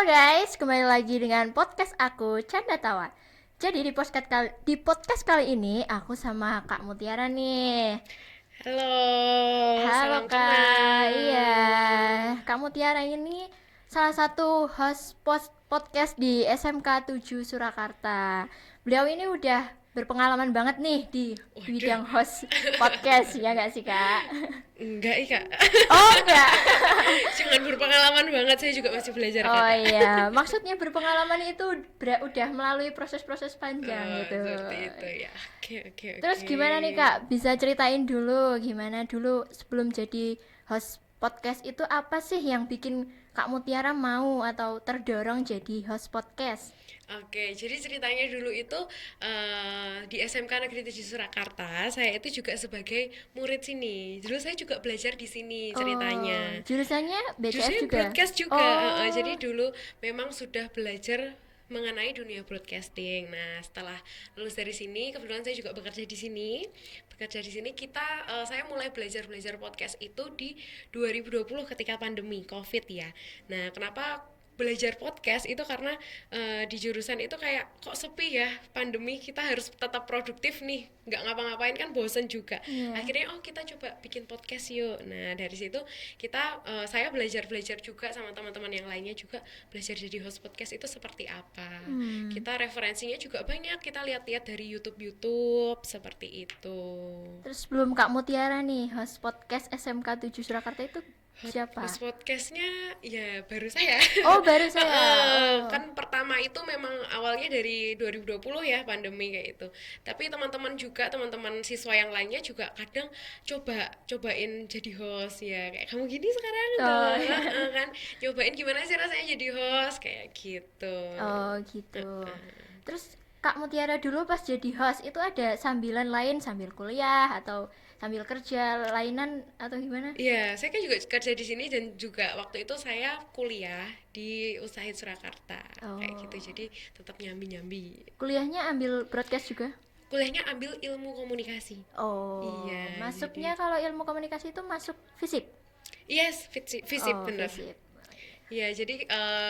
guys, kembali lagi dengan podcast aku Canda Tawa. Jadi di podcast kali ini aku sama Kak Mutiara nih. Halo, Halo salam Kak, iya. kenal. Kak Mutiara ini salah satu host podcast di SMK 7 Surakarta. Beliau ini udah berpengalaman banget nih di Waduh, bidang host podcast, ya nggak sih Kak? enggak kak. Oh enggak. Jangan berpengalaman banget, saya juga masih belajar Oh kakak. iya, maksudnya berpengalaman itu udah melalui proses-proses panjang Oh, gitu. seperti itu ya. Oke, oke, Terus oke. gimana nih Kak? Bisa ceritain dulu gimana dulu sebelum jadi host podcast itu apa sih yang bikin Kak Mutiara mau atau terdorong jadi host podcast? Oke, jadi ceritanya dulu itu di SMK Negeri 7 Surakarta, saya itu juga sebagai murid sini. Dulu saya juga belajar di sini Oh, ceritanya. jurusannya BCS Justru juga? broadcast juga, Oh, jadi dulu memang sudah belajar mengenai dunia broadcasting. Nah, setelah lulus dari sini, kebetulan saya juga bekerja di sini. Bekerja di sini saya mulai belajar podcast itu di 2020 ketika pandemi Covid ya. Nah, kenapa belajar podcast itu karena di jurusan itu kayak kok sepi ya pandemi, kita harus tetap produktif nih, nggak ngapa-ngapain kan bosen juga. iya. Akhirnya kita coba bikin podcast yuk. Nah dari situ saya belajar juga sama teman-teman yang lainnya juga, belajar jadi host podcast itu seperti apa. Hmm. Kita referensinya juga banyak, kita lihat-lihat dari YouTube seperti itu. Terus sebelum Kak Mutiara nih host podcast SMK 7 Surakarta itu siapa? Host podcastnya ya baru saya. Oh, baru saya. Oh. Kan pertama itu memang awalnya dari 2020 ya, pandemi kayak itu. Tapi teman-teman siswa yang lainnya juga kadang cobain jadi host ya, kayak kamu gini sekarang tuh. Oh, iya. Kan cobain gimana sih rasanya jadi host kayak gitu. Oh gitu. Terus Kak Mutiara dulu pas jadi host itu ada sambilan lain sambil kuliah atau sambil kerja lainan atau gimana? Iya, saya kan juga kerja di sini dan juga waktu itu saya kuliah di Usaha Surakarta kayak Oh, gitu. Jadi tetap nyambi-nyambi. kuliahnya ambil broadcast juga? Kuliahnya ambil ilmu komunikasi. Iya, Oh, jadi masuknya kalau ilmu komunikasi itu masuk fisip. yes, visip Oh, bener. fisip. Iya, jadi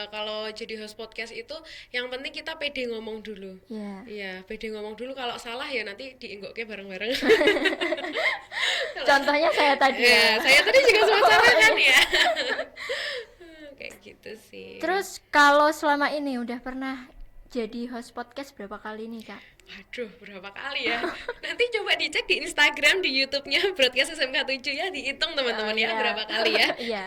kalau jadi host podcast itu yang penting kita pede ngomong dulu. Ya. Iya, pede ngomong dulu. Kalau salah ya nanti diinggoknya bareng-bareng. Kalau Contohnya saya tadi ya, ya. saya tadi juga sempat Oh, salah kan iya. ya. Kayak gitu sih. Terus kalau selama ini udah pernah jadi host podcast berapa kali nih Kak? Waduh, berapa kali ya? Nanti coba dicek di Instagram, di YouTube-nya Broadcast SMK 7 ya, dihitung Oh teman-teman ya iya. berapa kali ya. Iya.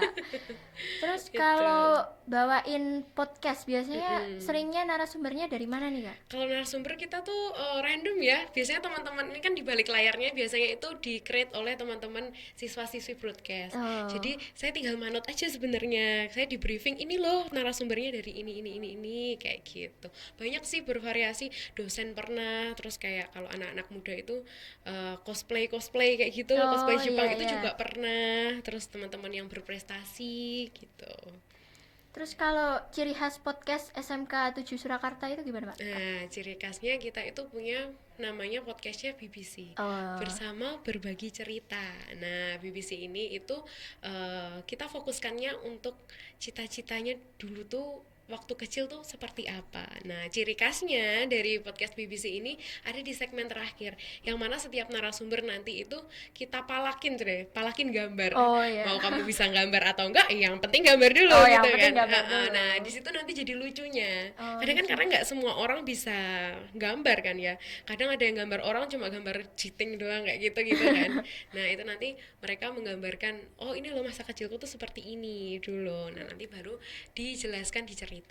Terus Gitu. kalau bawain podcast biasanya Mm-mm. seringnya narasumbernya dari mana nih Kak? Kalau narasumber kita tuh random ya. Biasanya teman-teman ini kan di balik layarnya biasanya itu di-create oleh teman-teman siswa-siswi broadcast. Oh. Jadi saya tinggal manut aja sebenarnya. Saya di briefing ini loh narasumbernya dari ini kayak gitu. Banyak sih bervariasi. Dosen pernah, terus kayak kalau anak-anak muda itu cosplay kayak gitu, cosplay Oh Jepang iya itu iya. juga pernah. Terus teman-teman yang berprestasi gitu. Terus kalau ciri khas podcast SMK 7 Surakarta itu gimana Pak? Nah, ciri khasnya kita itu punya namanya podcastnya BBC, Oh. bersama berbagi cerita. Nah, BBC ini itu kita fokuskannya untuk cita-citanya dulu tuh waktu kecil tuh seperti apa. Nah, ciri khasnya dari podcast BBC ini ada di segmen terakhir, yang mana setiap narasumber nanti itu kita palakin gambar. Oh iya. Mau kamu bisa gambar atau enggak, yang penting gambar dulu Oh, yang gitu penting kan. gambar dulu. Nah, di situ nanti jadi lucunya. Oh Kadang kan karena gitu. nggak semua orang bisa gambar kan ya. Kadang ada yang gambar orang cuma gambar cheating doang kayak gitu kan. Nah, itu nanti mereka menggambarkan, oh ini loh masa kecilku tuh seperti ini dulu. Nah, nanti baru dijelaskan, diceritakan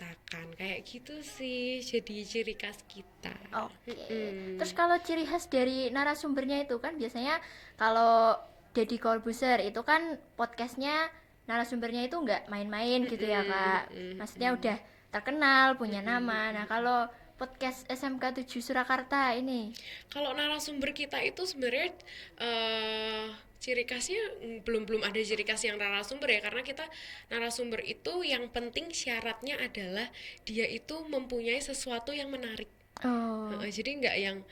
kayak gitu sih. Jadi ciri khas kita. Oke. Mm-mm. Terus kalau ciri khas dari narasumbernya itu kan biasanya kalau Deddy Corbuzier itu kan podcastnya narasumbernya itu nggak main-main gitu ya Mm-mm. Kak. Maksudnya Mm-mm. udah terkenal, punya nama. Nah Mm-mm. kalau podcast SMK 7 Surakarta ini. Kalau narasumber kita itu sebenarnya eh ciri khasnya belum belum ada ciri khas yang narasumber ya, karena kita narasumber itu yang penting syaratnya adalah dia itu mempunyai sesuatu yang menarik. Oh, Jadi nggak yang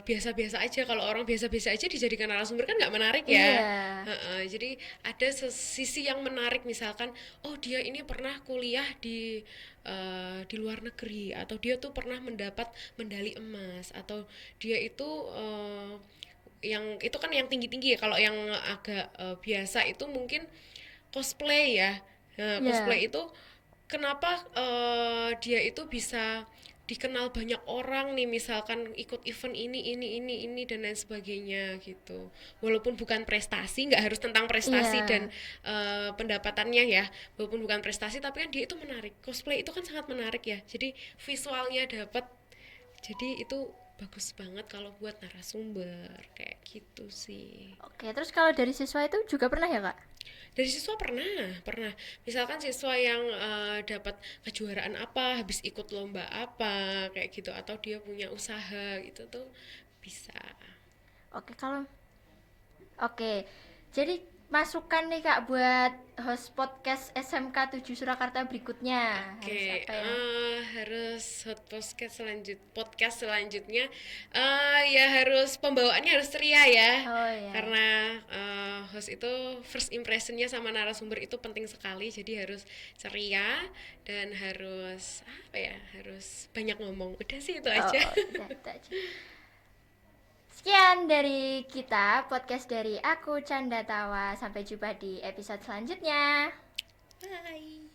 biasa-biasa aja. Kalau orang biasa-biasa aja dijadikan narasumber kan nggak menarik ya. iya. Jadi ada sisi yang menarik, misalkan, oh dia ini pernah kuliah di luar negeri, atau dia tuh pernah mendapat medali emas, atau dia itu yang itu kan yang tinggi-tinggi ya. Kalau yang agak biasa itu mungkin cosplay ya. Nah, Iya. cosplay itu kenapa dia itu bisa dikenal banyak orang nih, misalkan ikut event ini dan lain sebagainya gitu. Walaupun bukan prestasi, nggak harus tentang prestasi Iya. dan pendapatannya ya. Walaupun bukan prestasi, tapi kan dia itu menarik. Cosplay itu kan sangat menarik ya. Jadi visualnya dapat. Jadi itu bagus banget kalau buat narasumber kayak gitu sih. Oke, terus kalau dari siswa itu juga pernah ya, Kak? Dari siswa pernah. Misalkan siswa yang dapat kejuaraan apa, habis ikut lomba apa, kayak gitu, atau dia punya usaha gitu tuh bisa. Oke, kalau Oke, jadi masukan nih Kak buat host podcast SMK 7 Surakarta berikutnya. Harus Oke, apa yang harus hot podcast selanjutnya, ya harus pembawaannya harus ceria ya, Oh ya. karena host itu first impressionnya sama narasumber itu penting sekali, jadi harus ceria dan harus apa ya, harus banyak ngomong. Udah sih itu Oh, aja. udah itu aja. Sekian dari kita, podcast dari aku Canda Tawa. Sampai jumpa di episode selanjutnya. Bye.